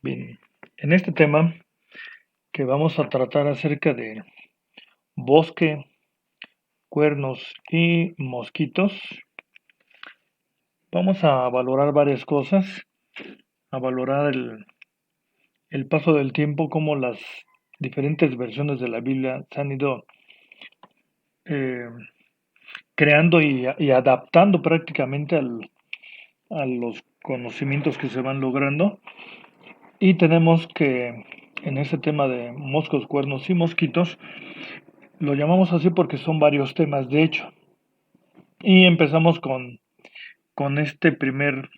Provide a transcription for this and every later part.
Bien, en este tema que vamos a tratar acerca de bosque, cuernos y mosquitos, vamos a valorar varias cosas, a valorar el paso del tiempo, cómo las diferentes versiones de la Biblia se han ido eh, creando y adaptando prácticamente a los conocimientos que se van logrando. Y tenemos que en ese tema de moscos, cuernos y mosquitos, lo llamamos así porque son varios temas, de hecho. Y empezamos con este primer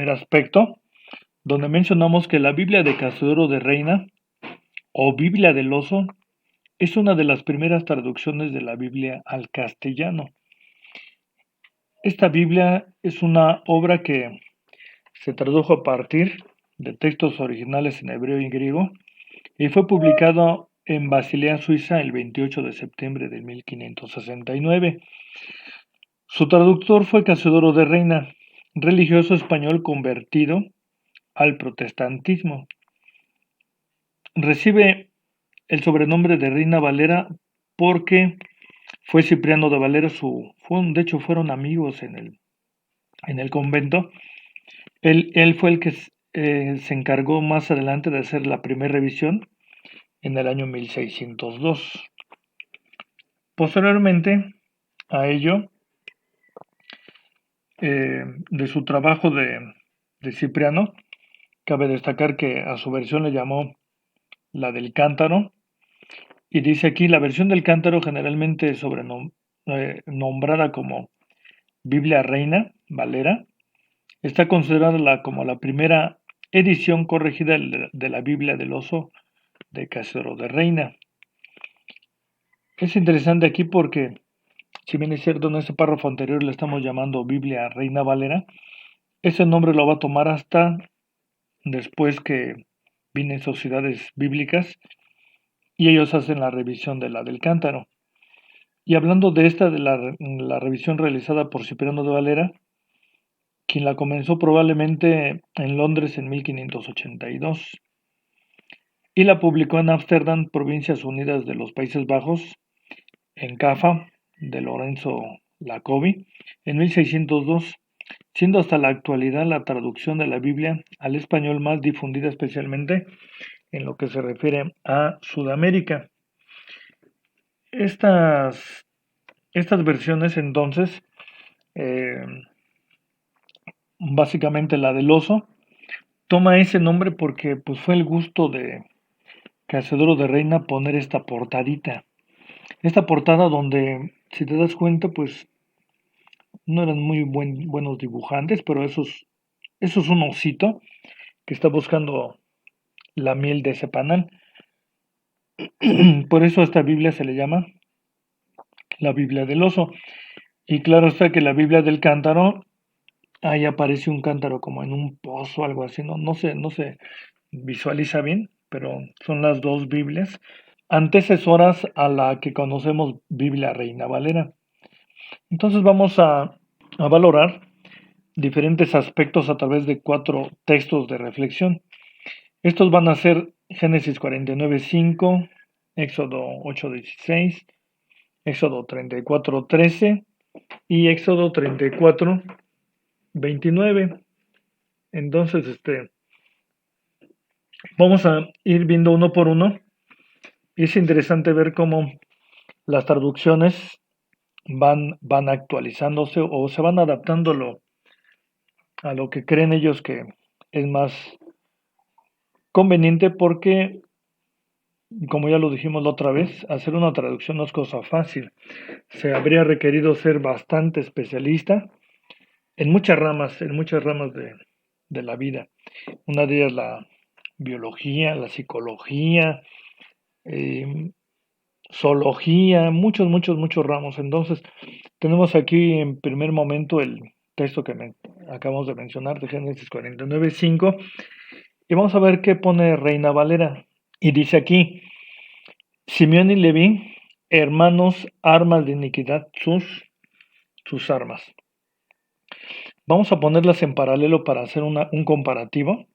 aspecto, donde mencionamos que la Biblia de Cazador de Reina o Biblia del Oso es una de las primeras traducciones de la Biblia al castellano. Esta Biblia es una obra que se tradujo a partir de textos originales en hebreo y griego y fue publicado en Basilea, Suiza, el 28 de septiembre de 1569. Su traductor fue Casiodoro de Reina, religioso español convertido al protestantismo. Recibe el sobrenombre de Reina Valera porque fue Cipriano de Valera, de hecho fueron amigos en el convento. Él fue el que se encargó más adelante de hacer la primera revisión en el año 1602. Posteriormente a ello, de su trabajo de Cipriano, cabe destacar que a su versión le llamó la del cántaro, y dice aquí la versión del cántaro generalmente nombrada como Biblia Reina Valera, está considerada como la primera edición corregida de la Biblia del Oso de Casero de Reina. Es interesante aquí porque, si bien es cierto, en este párrafo anterior le estamos llamando Biblia Reina Valera, ese nombre lo va a tomar hasta después que vienen sociedades bíblicas y ellos hacen la revisión de la del cántaro. Y hablando de esta, de la revisión realizada por Cipriano de Valera, quien la comenzó probablemente en Londres en 1582 y la publicó en Ámsterdam, Provincias Unidas de los Países Bajos, en Caffa, de Lorenzo Lacovi, en 1602, siendo hasta la actualidad la traducción de la Biblia al español más difundida, especialmente en lo que se refiere a Sudamérica. Estas, estas versiones entonces, eh, básicamente la del oso, toma ese nombre porque pues, fue el gusto de Cacedoro de Reina poner esta portadita. Esta portada donde, si te das cuenta, pues no eran muy buenos dibujantes, pero eso es un osito que está buscando la miel de ese panal. Por eso a esta Biblia se le llama la Biblia del oso. Y claro está que la Biblia del cántaro, ahí aparece un cántaro como en un pozo o algo así, no se visualiza bien, pero son las dos Biblias antecesoras a la que conocemos Biblia Reina Valera. Entonces vamos a valorar diferentes aspectos a través de cuatro textos de reflexión. Estos van a ser Génesis 49:5, Éxodo 8:16, Éxodo 34:13 y Éxodo 34:29. Entonces, vamos a ir viendo uno por uno. Y es interesante ver cómo las traducciones van actualizándose o se van adaptando a lo que creen ellos que es más conveniente porque, como ya lo dijimos la otra vez, hacer una traducción no es cosa fácil. Se habría requerido ser bastante especialista en muchas ramas de la vida. Una de ellas la biología, la psicología, eh, zoología, muchos ramos. Entonces, tenemos aquí en primer momento el texto que acabamos de mencionar de Génesis 49:5 y vamos a ver qué pone Reina Valera. Y dice aquí, Simeón y Leví, hermanos, armas de iniquidad, sus armas. Vamos a ponerlas en paralelo para hacer un comparativo.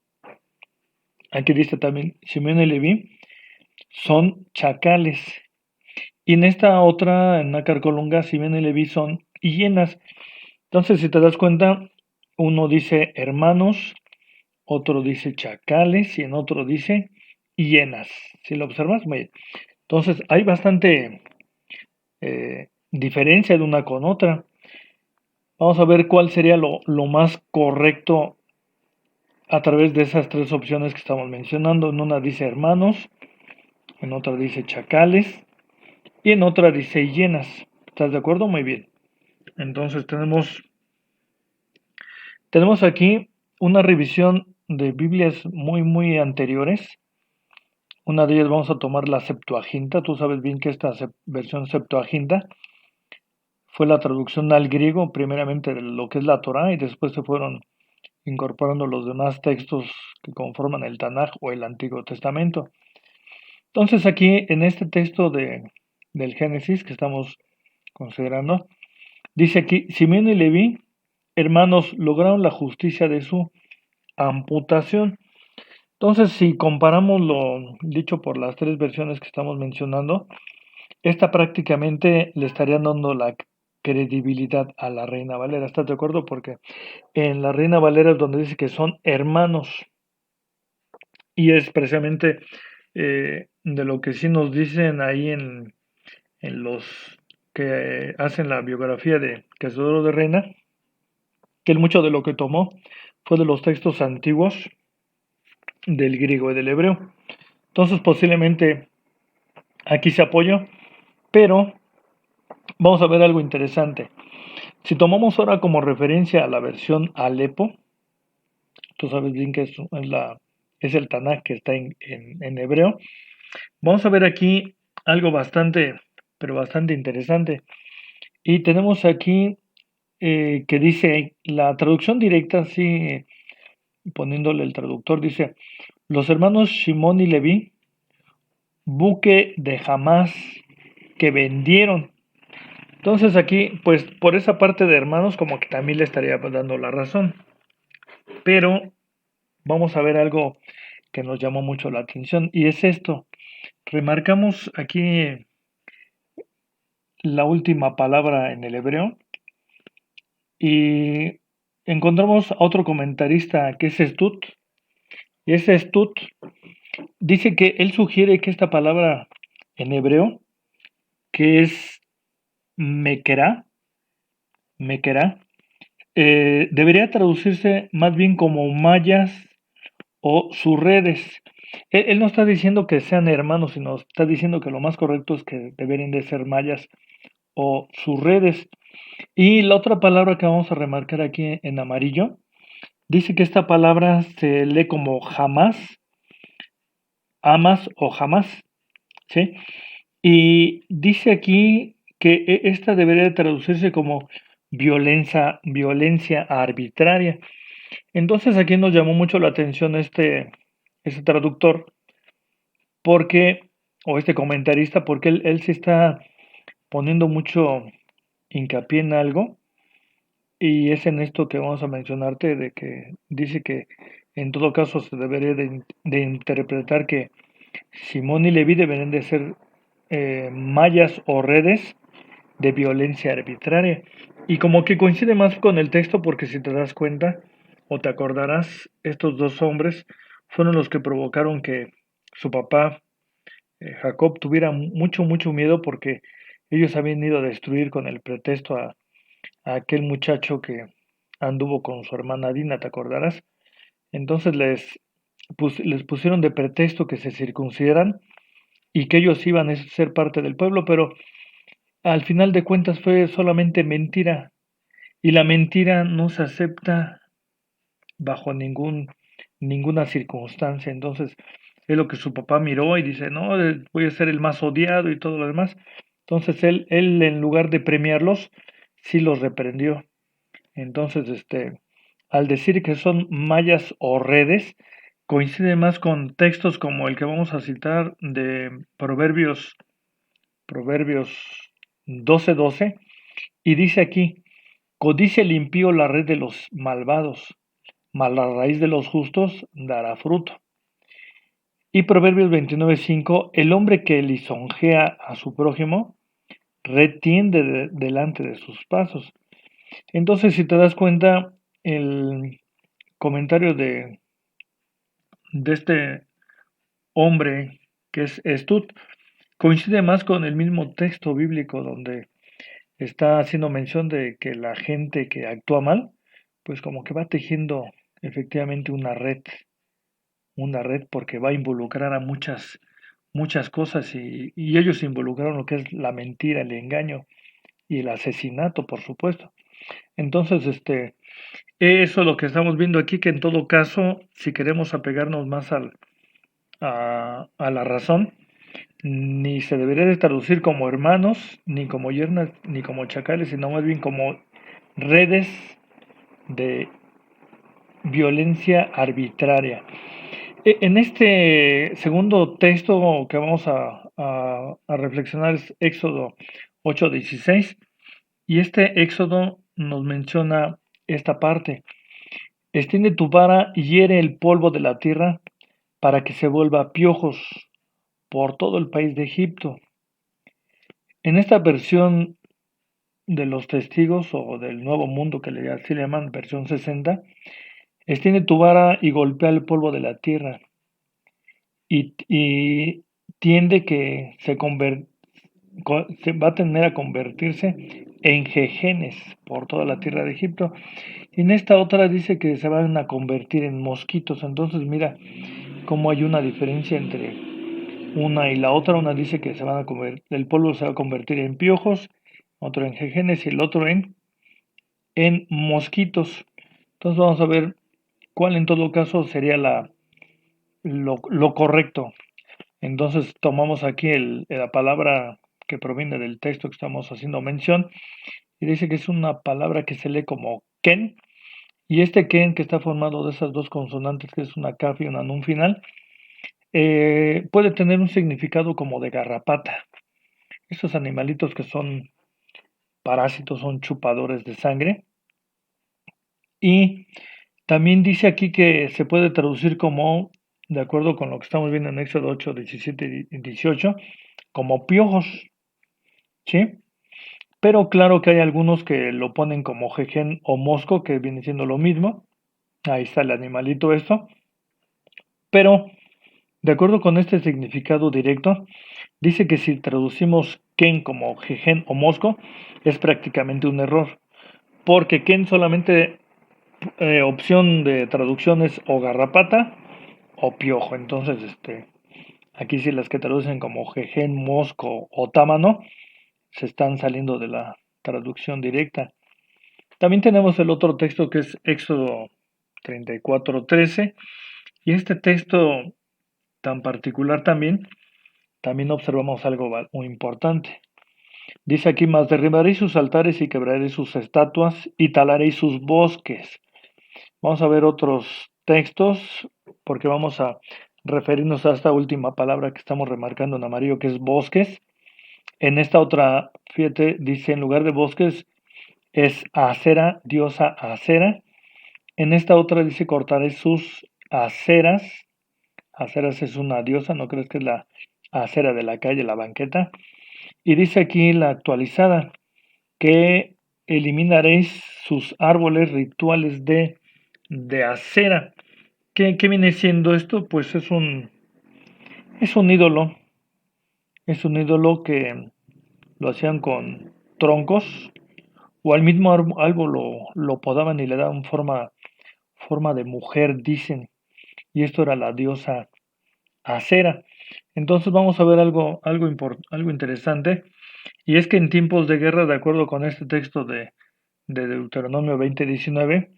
aquí dice también, Simeón y Leví son chacales. Y en esta otra, en Nácar Colunga, Simeón y Leví son hienas. Entonces, si te das cuenta, uno dice hermanos, otro dice chacales y en otro dice hienas. Si lo observas, muy bien. Entonces, hay bastante diferencia de una con otra. Vamos a ver cuál sería lo más correcto a través de esas tres opciones que estamos mencionando. En una dice hermanos, en otra dice chacales y en otra dice hienas. ¿Estás de acuerdo? Muy bien. Entonces tenemos aquí una revisión de Biblias muy anteriores. Una de ellas vamos a tomar la Septuaginta. Tú sabes bien que esta versión Septuaginta fue la traducción al griego, primeramente de lo que es la Torá, y después se fueron incorporando los demás textos que conforman el Tanaj o el Antiguo Testamento. Entonces aquí en este texto del Génesis que estamos considerando, dice aquí, Simeón y Leví, hermanos, lograron la justicia de su amputación. Entonces, si comparamos lo dicho por las tres versiones que estamos mencionando, esta prácticamente le estarían dando la credibilidad a la Reina Valera. ¿Estás de acuerdo? Porque en la Reina Valera es donde dice que son hermanos y es precisamente de lo que sí nos dicen ahí en los que hacen la biografía de Casidoro de Reina, que él mucho de lo que tomó fue de los textos antiguos del griego y del hebreo. Entonces posiblemente aquí se apoyó, pero vamos a ver algo interesante. Si tomamos ahora como referencia a la versión Alepo, tú sabes bien que es el Tanaj que está en hebreo, vamos a ver aquí algo pero bastante interesante. Y tenemos aquí que dice, la traducción directa, sí, poniéndole el traductor, dice, los hermanos Shimón y Leví, buque de Hamás que vendieron. Entonces aquí, pues por esa parte de hermanos, como que también le estaría dando la razón. Pero vamos a ver algo que nos llamó mucho la atención y es esto. Remarcamos aquí la última palabra en el hebreo y encontramos a otro comentarista que es Stut. Y ese Stut dice que él sugiere que esta palabra en hebreo, que es mekerá, mekerá, debería traducirse más bien como mallas o sus redes. Él no está diciendo que sean hermanos, sino está diciendo que lo más correcto es que deberían de ser mallas o sus redes. Y la otra palabra que vamos a remarcar aquí en amarillo, dice que esta palabra se lee como jamás, amas o jamás, ¿sí? Y dice aquí que esta debería traducirse como violencia arbitraria. Entonces aquí nos llamó mucho la atención este traductor, porque, o este comentarista, porque él se está poniendo mucho hincapié en algo, y es en esto que vamos a mencionarte, de que dice que en todo caso se debería de interpretar que Simón y Leví deberían de ser mallas o redes de violencia arbitraria. Y como que coincide más con el texto, porque si te das cuenta o te acordarás, estos dos hombres fueron los que provocaron que su papá Jacob tuviera mucho miedo porque ellos habían ido a destruir con el pretexto a aquel muchacho que anduvo con su hermana Dina, ¿te acordarás? Entonces les pusieron de pretexto que se circuncidaran y que ellos iban a ser parte del pueblo, pero al final de cuentas fue solamente mentira y la mentira no se acepta bajo ninguna circunstancia. Entonces, es lo que su papá miró y dice, no, voy a ser el más odiado y todo lo demás. Entonces, él en lugar de premiarlos, sí los reprendió. Entonces, al decir que son mallas o redes, coincide más con textos como el que vamos a citar de Proverbios 12:12, y dice aquí, codicia el impío la red de los malvados, mas la raíz de los justos dará fruto. Y Proverbios 29:5, el hombre que lisonjea a su prójimo retiende delante de sus pasos. Entonces, si te das cuenta, el comentario de este hombre que es Estud coincide más con el mismo texto bíblico donde está haciendo mención de que la gente que actúa mal, pues como que va tejiendo efectivamente una red porque va a involucrar a muchas cosas y ellos involucraron lo que es la mentira, el engaño y el asesinato, por supuesto. Entonces, eso es lo que estamos viendo aquí, que en todo caso, si queremos apegarnos más a la razón, ni se debería de traducir como hermanos, ni como yernas, ni como chacales, sino más bien como redes de violencia arbitraria. En este segundo texto que vamos a reflexionar es Éxodo 8:16, y este Éxodo nos menciona esta parte. Extiende tu vara y hiere el polvo de la tierra para que se vuelva piojos por todo el país de Egipto. En esta versión de los testigos o del nuevo mundo que así le llaman, versión 60, extiende tu vara y golpea el polvo de la tierra y tiende que se va a tener a convertirse en jejenes por toda la tierra de Egipto. Y en esta otra dice que se van a convertir en mosquitos. Entonces mira cómo hay una diferencia entre una y la otra. Una dice que se van a el polvo se va a convertir en piojos, otro en jejenes y el otro en mosquitos. Entonces vamos a ver cuál en todo caso sería lo correcto. Entonces tomamos aquí la palabra que proviene del texto que estamos haciendo mención y dice que es una palabra que se lee como ken, y este ken que está formado de esas dos consonantes, que es una kaf y una nun final, puede tener un significado como de garrapata. Estos animalitos que son parásitos, son chupadores de sangre. Y también dice aquí que se puede traducir como, de acuerdo con lo que estamos viendo en Éxodo 8, 17 y 18, como piojos, ¿sí? Pero claro que hay algunos que lo ponen como jejen o mosco, que viene siendo lo mismo. Ahí está el animalito esto. Pero, de acuerdo con este significado directo, dice que si traducimos ken como jejen o mosco, es prácticamente un error. Porque ken solamente opción de traducción es o garrapata o piojo. Entonces, aquí sí las que traducen como jejen, mosco o támano se están saliendo de la traducción directa. También tenemos el otro texto que es Éxodo 34:13, y este texto tan particular también observamos algo muy importante. Dice aquí: más derribaréis sus altares y quebraréis sus estatuas y talaréis sus bosques. Vamos a ver otros textos porque vamos a referirnos a esta última palabra que estamos remarcando en amarillo, que es bosques. En esta otra, fíjate, dice en lugar de bosques es acera, diosa acera. En esta otra dice cortaré sus aceras. Aceras es una diosa, no crees que es la acera de la calle, la banqueta. Y dice aquí la actualizada, que eliminaréis sus árboles rituales de acera. ¿Qué viene siendo esto? Pues es un ídolo. Es un ídolo que lo hacían con troncos o al mismo árbol lo podaban y le daban forma de mujer, dicen. Y esto era la diosa Acera. Entonces vamos a ver algo interesante, y es que en tiempos de guerra, de acuerdo con este texto de Deuteronomio 20:19,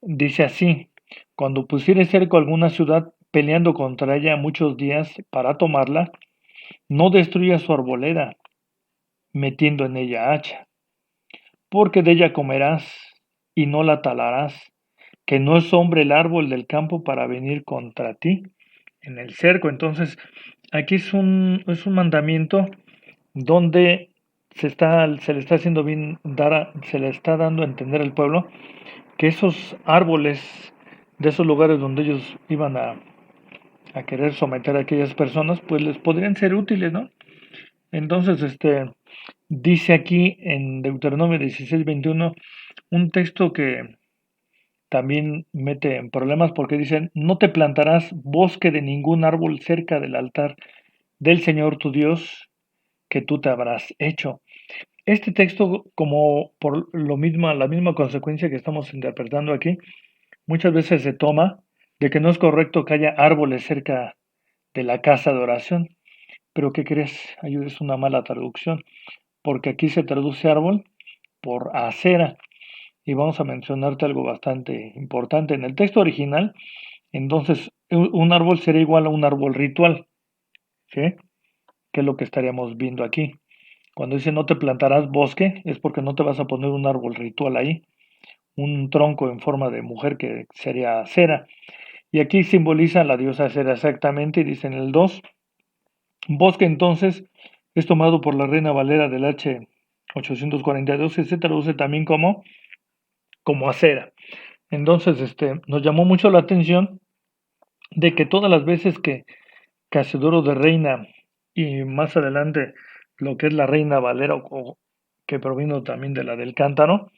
dice así: cuando pusieres cerco a alguna ciudad peleando contra ella muchos días para tomarla, no destruyas su arboleda metiendo en ella hacha, porque de ella comerás y no la talarás, que no es hombre el árbol del campo para venir contra ti en el cerco. Entonces, aquí es un mandamiento donde se le está haciendo bien se le está dando a entender al pueblo que esos árboles de esos lugares donde ellos iban a querer someter a aquellas personas, pues les podrían ser útiles, ¿no? Entonces, dice aquí en Deuteronomio 16:21 un texto que también mete en problemas porque dicen, no te plantarás bosque de ningún árbol cerca del altar del Señor tu Dios que tú te habrás hecho. Este texto, como por lo mismo, la misma consecuencia que estamos interpretando aquí, muchas veces se toma de que no es correcto que haya árboles cerca de la casa de oración. Pero ¿qué crees? Ahí es una mala traducción, porque aquí se traduce árbol por acera. Y vamos a mencionarte algo bastante importante. En el texto original, entonces, un árbol sería igual a un árbol ritual, ¿sí? Que es lo que estaríamos viendo aquí. Cuando dice no te plantarás bosque, es porque no te vas a poner un árbol ritual ahí, un tronco en forma de mujer que sería cera. Y aquí simboliza a la diosa cera exactamente, y dice en el 2 bosque entonces es tomado por la Reina Valera del H 842 y se traduce también como acera. Entonces, nos llamó mucho la atención de que todas las veces que Casiodoro de Reina y más adelante lo que es la Reina Valera que provino también de la del Cántaro,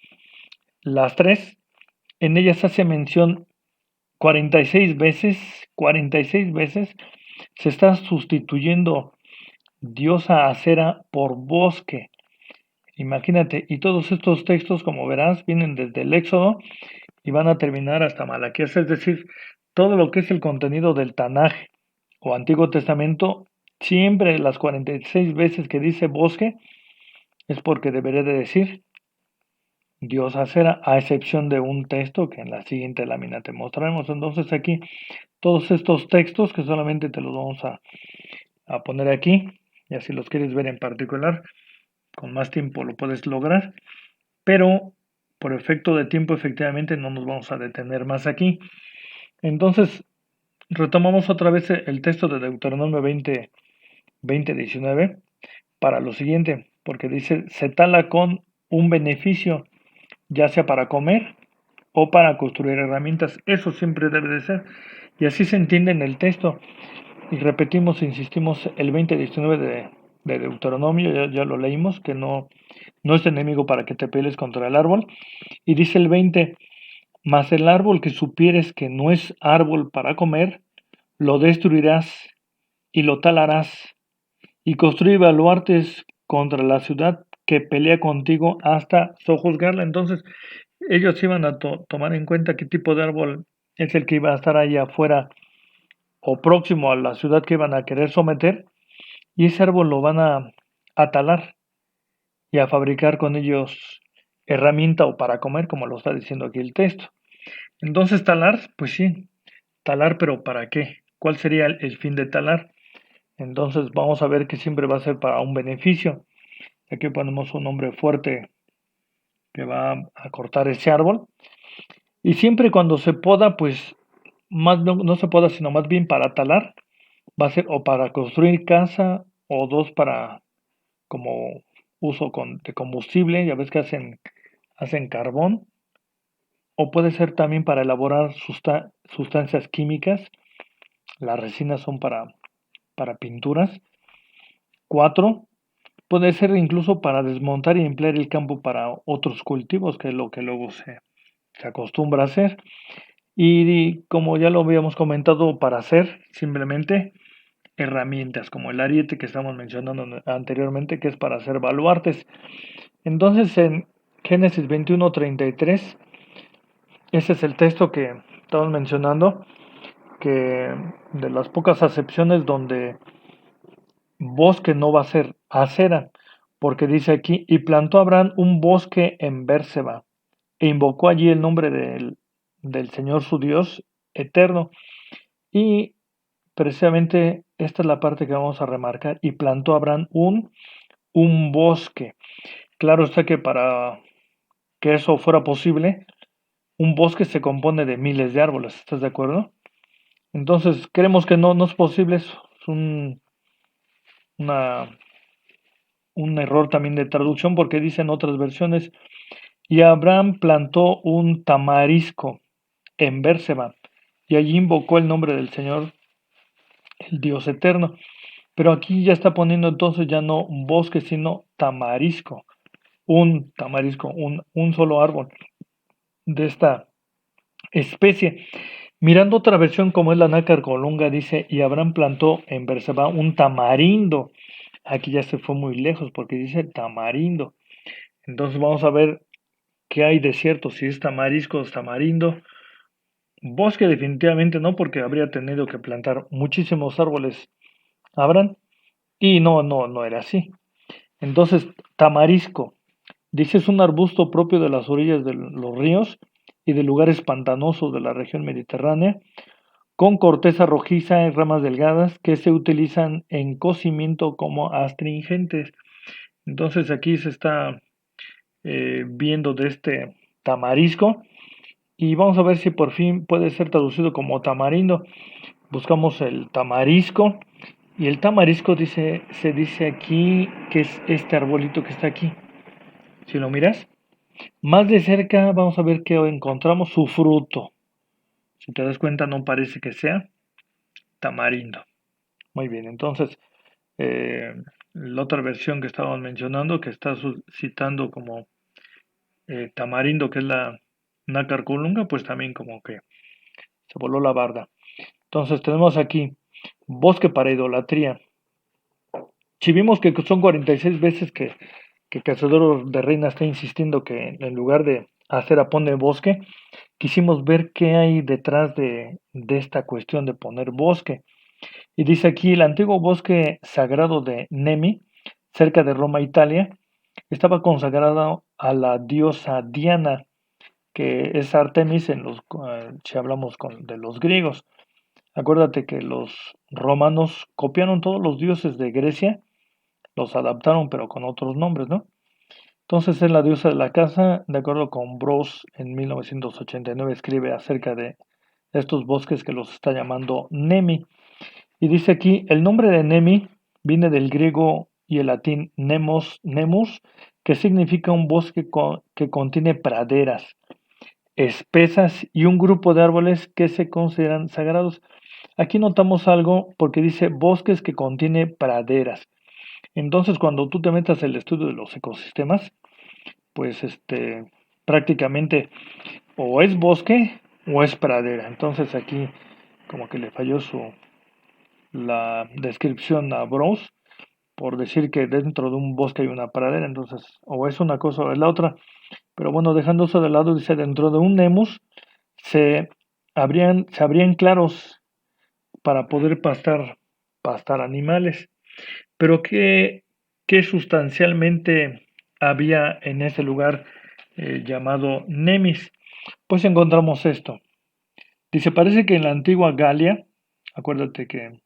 las tres, en ellas hace mención 46 veces, 46 veces se está sustituyendo diosa acera por bosque. Imagínate, y todos estos textos, como verás, vienen desde el Éxodo y van a terminar hasta Malaquías, es decir, todo lo que es el contenido del Tanaj o Antiguo Testamento, siempre las 46 veces que dice bosque es porque debería de decir Dios acera, a excepción de un texto que en la siguiente lámina te mostraremos. Entonces aquí todos estos textos que solamente te los vamos a poner aquí, y así los quieres ver en particular, con más tiempo lo puedes lograr, pero por efecto de tiempo efectivamente no nos vamos a detener más aquí. Entonces retomamos otra vez el texto de Deuteronomio 19 para lo siguiente, porque dice, se tala con un beneficio, ya sea para comer o para construir herramientas. Eso siempre debe de ser. Y así se entiende en el texto. Y repetimos, insistimos, el 20:19 de Deuteronomio, ya lo leímos, que no es enemigo para que te pelees contra el árbol. Y dice el 20, mas el árbol que supieres que no es árbol para comer, lo destruirás y lo talarás y construir baluartes contra la ciudad que pelea contigo hasta sojuzgarla. Entonces, ellos iban a tomar en cuenta qué tipo de árbol es el que iba a estar ahí afuera o próximo a la ciudad que iban a querer someter, y ese árbol lo van a talar y a fabricar con ellos herramienta o para comer, como lo está diciendo aquí el texto. Entonces, talar, pues sí, talar, pero ¿para qué? ¿Cuál sería el fin de talar? Entonces vamos a ver que siempre va a ser para un beneficio. Aquí ponemos un hombre fuerte que va a cortar ese árbol. Y siempre cuando se poda, pues más no se poda, sino más bien para talar, va a ser o para construir casa o dos para como uso de combustible, ya ves que hacen carbón, o puede ser también para elaborar sustancias químicas. Las resinas son para pinturas. 4, puede ser incluso para desmontar y emplear el campo para otros cultivos, que es lo que luego se acostumbra a hacer. Y como ya lo habíamos comentado, para hacer simplemente herramientas, como el ariete que estamos mencionando anteriormente, que es para hacer baluartes. Entonces, en Génesis 21:33, ese es el texto que estamos mencionando, que de las pocas acepciones donde bosque no va a ser acera, porque dice aquí, y plantó Abraham un bosque en Bérseba, e invocó allí el nombre del Señor su Dios eterno. Y precisamente esta es la parte que vamos a remarcar, y plantó Abraham un bosque. Claro está que para que eso fuera posible, un bosque se compone de miles de árboles, ¿estás de acuerdo? Entonces, creemos que no es posible, es una, un error también de traducción porque dicen otras versiones, y Abraham plantó un tamarisco en Bérseba, y allí invocó el nombre del Señor, el Dios eterno. Pero aquí ya está poniendo entonces ya no bosque, sino tamarisco, un tamarisco, un solo árbol de esta especie. Mirando otra versión como es la nácar colunga, dice, y Abraham plantó en Berseba un tamarindo. Aquí ya se fue muy lejos porque dice tamarindo. Entonces vamos a ver qué hay de cierto, si es tamarisco o tamarindo. Bosque definitivamente no, porque habría tenido que plantar muchísimos árboles Abraham. Y no era así. Entonces, tamarisco, dice, es un arbusto propio de las orillas de los ríos y de lugares pantanosos de la región mediterránea, con corteza rojiza y ramas delgadas que se utilizan en cocimiento como astringentes. Entonces aquí se está viendo de este tamarisco y vamos a ver si por fin puede ser traducido como tamarindo. Buscamos el tamarisco y el tamarisco dice, se dice aquí que es este arbolito que está aquí. Si lo miras, más de cerca vamos a ver que encontramos su fruto. Si te das cuenta, no parece que sea tamarindo. Muy bien, entonces, eh, la otra versión que estábamos mencionando, que está citando como tamarindo, que es la nácar colunga, pues también como que se voló la barda. Entonces, tenemos aquí bosque para idolatría. Si vimos que son 46 veces que Cazador de Reina está insistiendo que en lugar de hacer a pone bosque, quisimos ver qué hay detrás de esta cuestión de poner bosque. Y dice aquí, el antiguo bosque sagrado de Nemi, cerca de Roma, Italia, estaba consagrado a la diosa Diana, que es Artemis si hablamos de los griegos. Acuérdate que los romanos copiaron todos los dioses de Grecia, los adaptaron pero con otros nombres, ¿no? Entonces es la diosa de la casa, de acuerdo con Bros en 1989 escribe acerca de estos bosques que los está llamando Nemi. Y dice aquí, el nombre de Nemi viene del griego y el latín nemus, que significa un bosque que contiene praderas espesas y un grupo de árboles que se consideran sagrados. Aquí notamos algo porque dice bosques que contiene praderas. Entonces, cuando tú te metas el estudio de los ecosistemas, pues prácticamente o es bosque o es pradera. Entonces aquí como que le falló la descripción a Bros por decir que dentro de un bosque hay una pradera, entonces o es una cosa o es la otra. Pero bueno, dejando eso de lado, dice dentro de un nemus se se abrían claros para poder pastar animales. Pero ¿qué sustancialmente había en ese lugar llamado Nemis? Pues encontramos esto. Dice, parece que en la antigua Galia, acuérdate que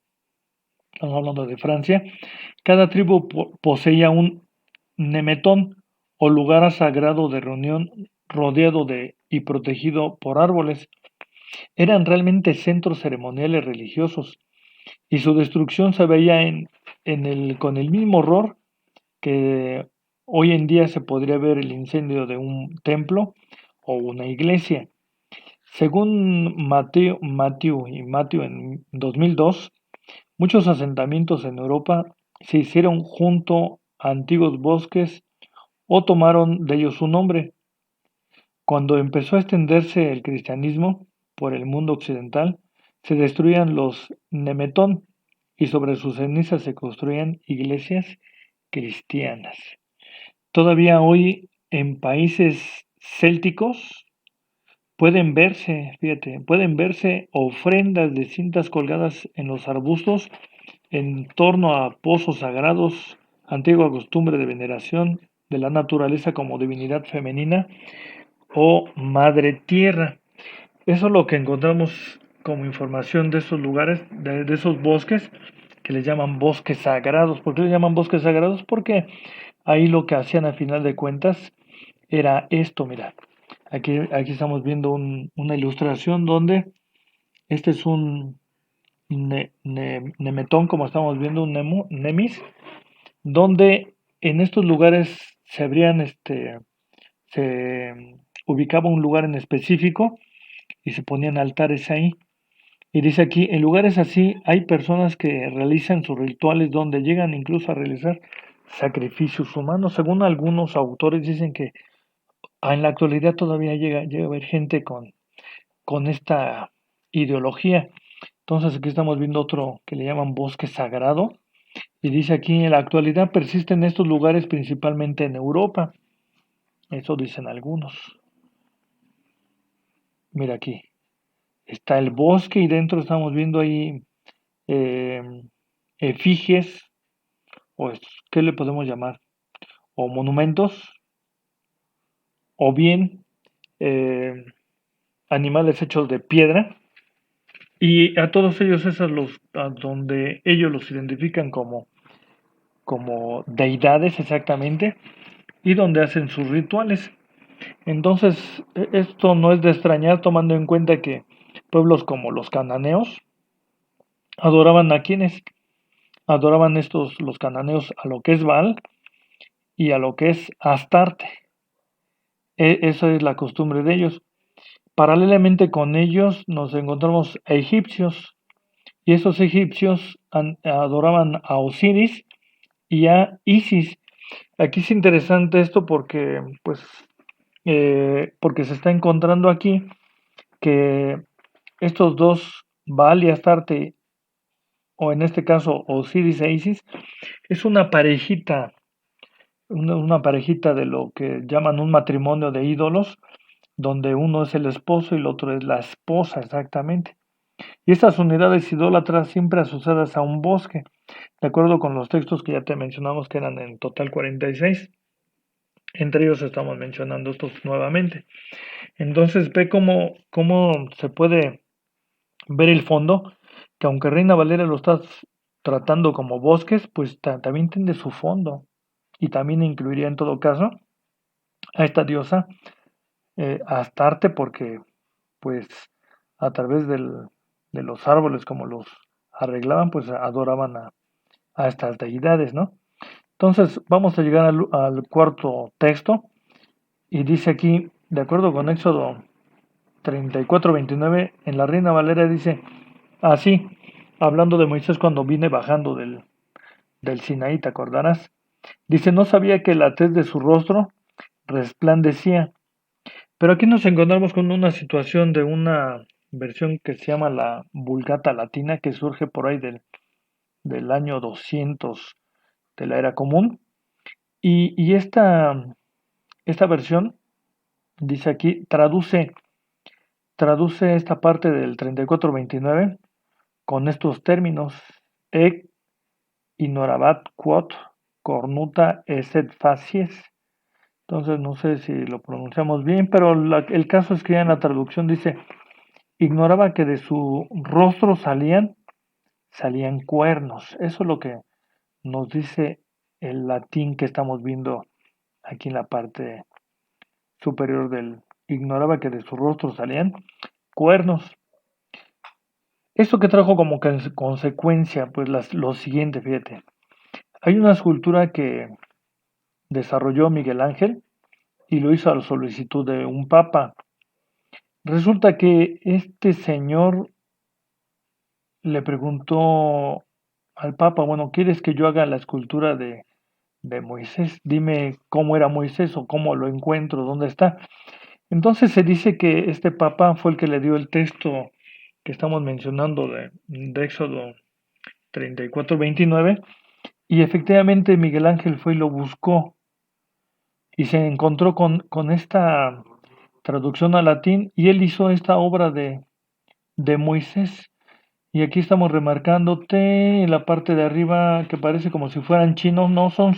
estamos hablando de Francia, cada tribu poseía un nemetón o lugar sagrado de reunión rodeado y protegido por árboles. Eran realmente centros ceremoniales religiosos y su destrucción se veía con el mismo horror que hoy en día se podría ver el incendio de un templo o una iglesia. Según Matthew en 2002, muchos asentamientos en Europa se hicieron junto a antiguos bosques o tomaron de ellos su nombre. Cuando empezó a extenderse el cristianismo por el mundo occidental, se destruían los nemetón y sobre sus cenizas se construían iglesias cristianas. Todavía hoy en países célticos pueden verse ofrendas de cintas colgadas en los arbustos en torno a pozos sagrados, antigua costumbre de veneración de la naturaleza como divinidad femenina o madre tierra. Eso es lo que encontramos como información de esos lugares, de esos bosques que les llaman bosques sagrados. ¿Por qué les llaman bosques sagrados? Porque ahí lo que hacían al final de cuentas era esto, mira. Aquí estamos viendo una ilustración donde este es un nemetón, como estamos viendo, un nemis, donde en estos lugares se ubicaba un lugar en específico y se ponían altares ahí. Y dice aquí, en lugares así hay personas que realizan sus rituales donde llegan incluso a realizar sacrificios humanos. Según algunos autores dicen que en la actualidad todavía llega a haber gente con esta ideología. Entonces aquí estamos viendo otro que le llaman bosque sagrado. Y dice aquí, en la actualidad persisten estos lugares principalmente en Europa. Eso dicen algunos. Mira aquí, está el bosque y dentro estamos viendo ahí eh, efigies, ¿qué le podemos llamar? O monumentos, o bien eh, animales hechos de piedra. Y a todos ellos, a donde ellos los identifican como deidades exactamente, y donde hacen sus rituales. Entonces, esto no es de extrañar tomando en cuenta que pueblos como los cananeos adoraban a quienes adoraban los cananeos a lo que es Baal y a lo que es Astarte. Esa es la costumbre de ellos. Paralelamente con ellos nos encontramos a egipcios y esos egipcios adoraban a Osiris y a Isis. Aquí es interesante esto porque, pues, porque se está encontrando aquí que estos dos, Baal y Astarte, o en este caso Osiris e Isis, es una parejita de lo que llaman un matrimonio de ídolos, donde uno es el esposo y el otro es la esposa, exactamente. Y estas unidades idólatras siempre asociadas a un bosque, de acuerdo con los textos que ya te mencionamos, que eran en total 46. Entre ellos estamos mencionando estos nuevamente. Entonces ve cómo se puede ver el fondo, que aunque Reina Valera lo estás tratando como bosques, pues también tiene su fondo. Y también incluiría en todo caso a esta diosa Astarte, porque pues a través de los árboles, como los arreglaban, pues adoraban a estas deidades, ¿no? Entonces vamos a llegar al cuarto texto y dice aquí, de acuerdo con Éxodo 34:29, en la Reina Valera dice así, hablando de Moisés cuando viene bajando del Sinaí, ¿te acordarás? Dice, no sabía que la tez de su rostro resplandecía. Pero aquí nos encontramos con una situación de una versión que se llama la Vulgata Latina, que surge por ahí del año 200 de la era común. Y esta versión, dice aquí, traduce esta parte del 34:29 con estos términos: Ec ignorabat quod cornuta esset facies. Entonces no sé si lo pronunciamos bien, pero el caso es que ya en la traducción dice, ignoraba que de su rostro salían cuernos. Eso es lo que nos dice el latín que estamos viendo aquí en la parte superior del. Ignoraba que de su rostro salían cuernos. Esto que trajo como consecuencia, pues lo siguiente, fíjate. Hay una escultura que desarrolló Miguel Ángel y lo hizo a la solicitud de un papa. Resulta que este señor le preguntó al papa, bueno, ¿quieres que yo haga la escultura de Moisés? Dime cómo era Moisés o cómo lo encuentro, dónde está. Entonces se dice que este papa fue el que le dio el texto que estamos mencionando de Éxodo 34:29 y efectivamente Miguel Ángel fue y lo buscó y se encontró con esta traducción al latín y él hizo esta obra de Moisés. Y aquí estamos remarcándote en la parte de arriba que parece como si fueran chinos, no, son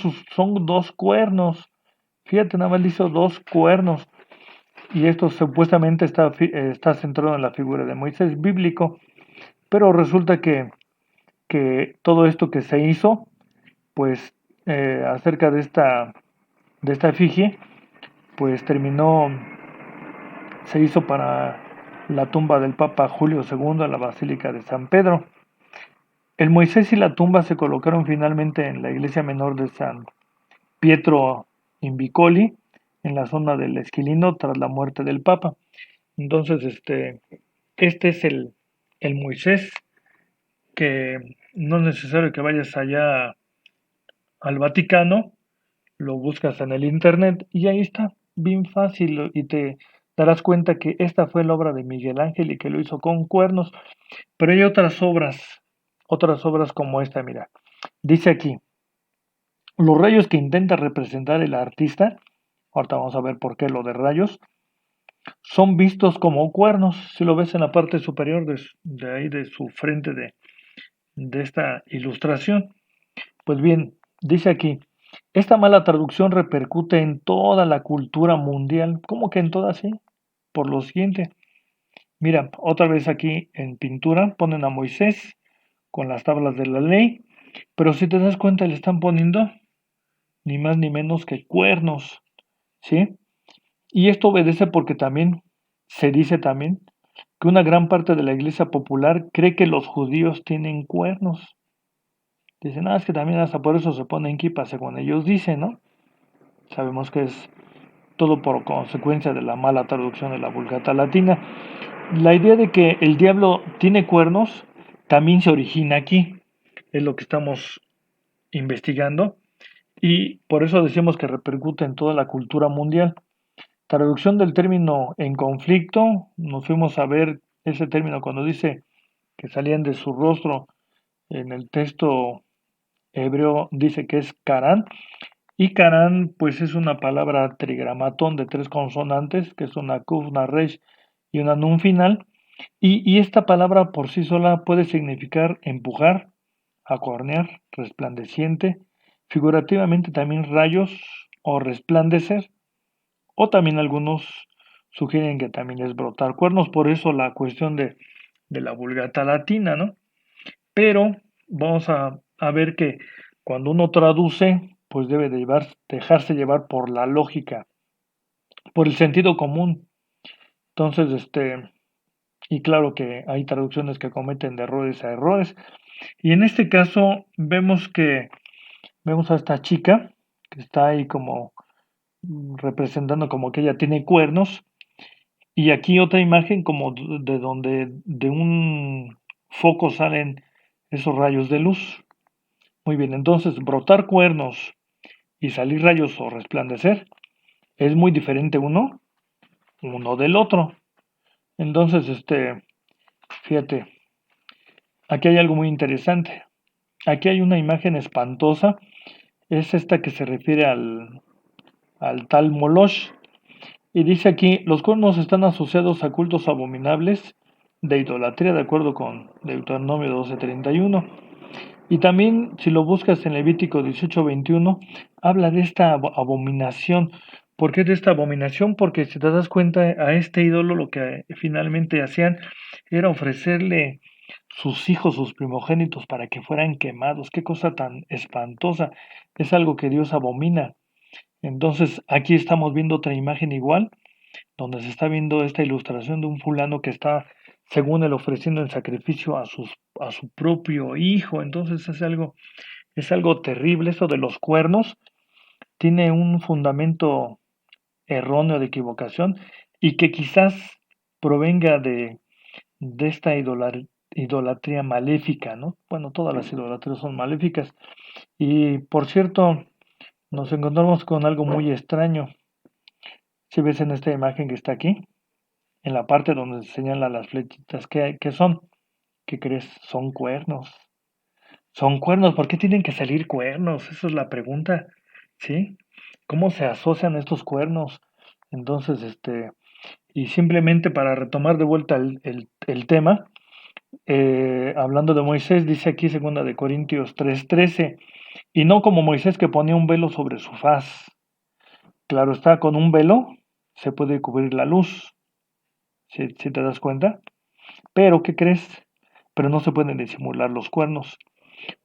dos cuernos. Fíjate, nada más le hizo dos cuernos. Y esto supuestamente está centrado en la figura de Moisés bíblico. Pero resulta que todo esto que se hizo, pues acerca de esta efigie, pues se hizo para la tumba del Papa Julio II en la Basílica de San Pedro. El Moisés y la tumba se colocaron finalmente en la iglesia menor de San Pietro in Vicoli, en la zona del Esquilino, tras la muerte del Papa. Entonces, este es el Moisés, que no es necesario que vayas allá al Vaticano, lo buscas en el internet y ahí está, bien fácil, y te darás cuenta que esta fue la obra de Miguel Ángel y que lo hizo con cuernos, pero hay otras obras como esta, mira, dice aquí, los rayos que intenta representar el artista, ahorita vamos a ver por qué lo de rayos, son vistos como cuernos, si lo ves en la parte superior de ahí de su frente de esta ilustración. Pues bien, dice aquí, esta mala traducción repercute en toda la cultura mundial. ¿Cómo que en toda sí? Por lo siguiente, mira, otra vez aquí en pintura ponen a Moisés con las tablas de la ley, pero si te das cuenta le están poniendo ni más ni menos que cuernos, ¿sí? Y esto obedece porque también se dice también que una gran parte de la iglesia popular cree que los judíos tienen cuernos. Dicen, es que también hasta por eso se ponen kipas, según ellos dicen, ¿no? Sabemos que es todo por consecuencia de la mala traducción de la Vulgata Latina. La idea de que el diablo tiene cuernos también se origina aquí, es lo que estamos investigando y por eso decimos que repercute en toda la cultura mundial. Traducción del término en conflicto, nos fuimos a ver ese término cuando dice que salían de su rostro en el texto hebreo, dice que es Karán, y Karán pues es una palabra trigramatón de tres consonantes, que es una Kuf, una Resh y una Nun final, y esta palabra por sí sola puede significar empujar, acornear, resplandeciente, figurativamente también rayos o resplandecer, o también algunos sugieren que también es brotar cuernos, por eso la cuestión de la vulgata latina, ¿no? Pero vamos a ver que cuando uno traduce, pues debe de dejarse llevar por la lógica, por el sentido común. Entonces, y claro que hay traducciones que cometen de errores a errores. Y en este caso vemos a esta chica que está ahí como representando como que ella tiene cuernos. Y aquí otra imagen como de donde de un foco salen esos rayos de luz. Muy bien, entonces brotar cuernos y salir rayos o resplandecer es muy diferente uno del otro. Entonces, fíjate, aquí hay algo muy interesante. Aquí hay una imagen espantosa, es esta que se refiere al tal Moloch. Y dice aquí, los cuernos están asociados a cultos abominables de idolatría, de acuerdo con Deuteronomio 12:31. Y también, si lo buscas en Levítico 18:21, habla de esta abominación. ¿Por qué de esta abominación? Porque si te das cuenta, a este ídolo lo que finalmente hacían era ofrecerle sus hijos, sus primogénitos, para que fueran quemados. Qué cosa tan espantosa. Es algo que Dios abomina. Entonces, aquí estamos viendo otra imagen igual, donde se está viendo esta ilustración de un fulano que está, según él, ofreciendo en sacrificio a su propio hijo. Entonces es algo terrible. Eso de los cuernos tiene un fundamento erróneo de equivocación y que quizás provenga de esta idolatría maléfica, ¿no? Bueno, todas las idolatrías son maléficas. Y por cierto, nos encontramos con algo muy extraño. Si ves en esta imagen que está aquí, en la parte donde se señalan las flechitas, ¿qué son? ¿Qué crees? Son cuernos. Son cuernos. ¿Por qué tienen que salir cuernos? Esa es la pregunta. ¿Sí? ¿Cómo se asocian estos cuernos? Entonces, y simplemente para retomar de vuelta el tema, hablando de Moisés, dice aquí segunda de Corintios 3:13, y no como Moisés que ponía un velo sobre su faz. Claro está, con un velo se puede cubrir la luz, si te das cuenta. Pero, ¿qué crees? Pero no se pueden disimular los cuernos.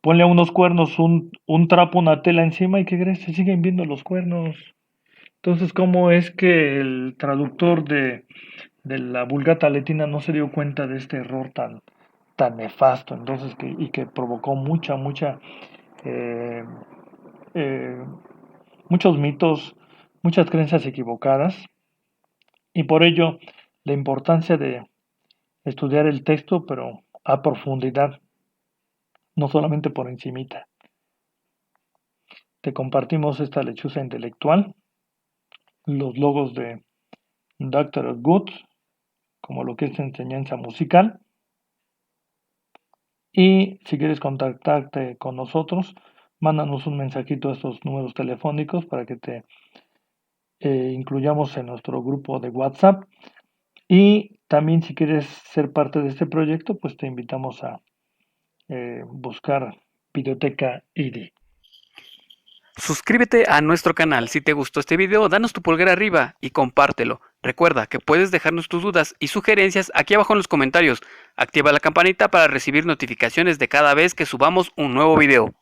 Ponle a unos cuernos un trapo, una tela encima y ¿qué crees? Se siguen viendo los cuernos. Entonces, ¿cómo es que el traductor de la Vulgata Latina no se dio cuenta de este error tan nefasto? Entonces, y que provocó eh, eh, muchos mitos, muchas creencias equivocadas y por ello la importancia estudiar el texto, pero a profundidad, no solamente por encimita. Te compartimos esta lechuza intelectual, los logos de Dr. Good, como lo que es enseñanza musical. Y si quieres contactarte con nosotros, mándanos un mensajito a estos números telefónicos para que te incluyamos en nuestro grupo de WhatsApp. Y también si quieres ser parte de este proyecto, pues te invitamos a buscar Videoteca ID. Suscríbete a nuestro canal. Si te gustó este video, danos tu pulgar arriba y compártelo. Recuerda que puedes dejarnos tus dudas y sugerencias aquí abajo en los comentarios. Activa la campanita para recibir notificaciones de cada vez que subamos un nuevo video.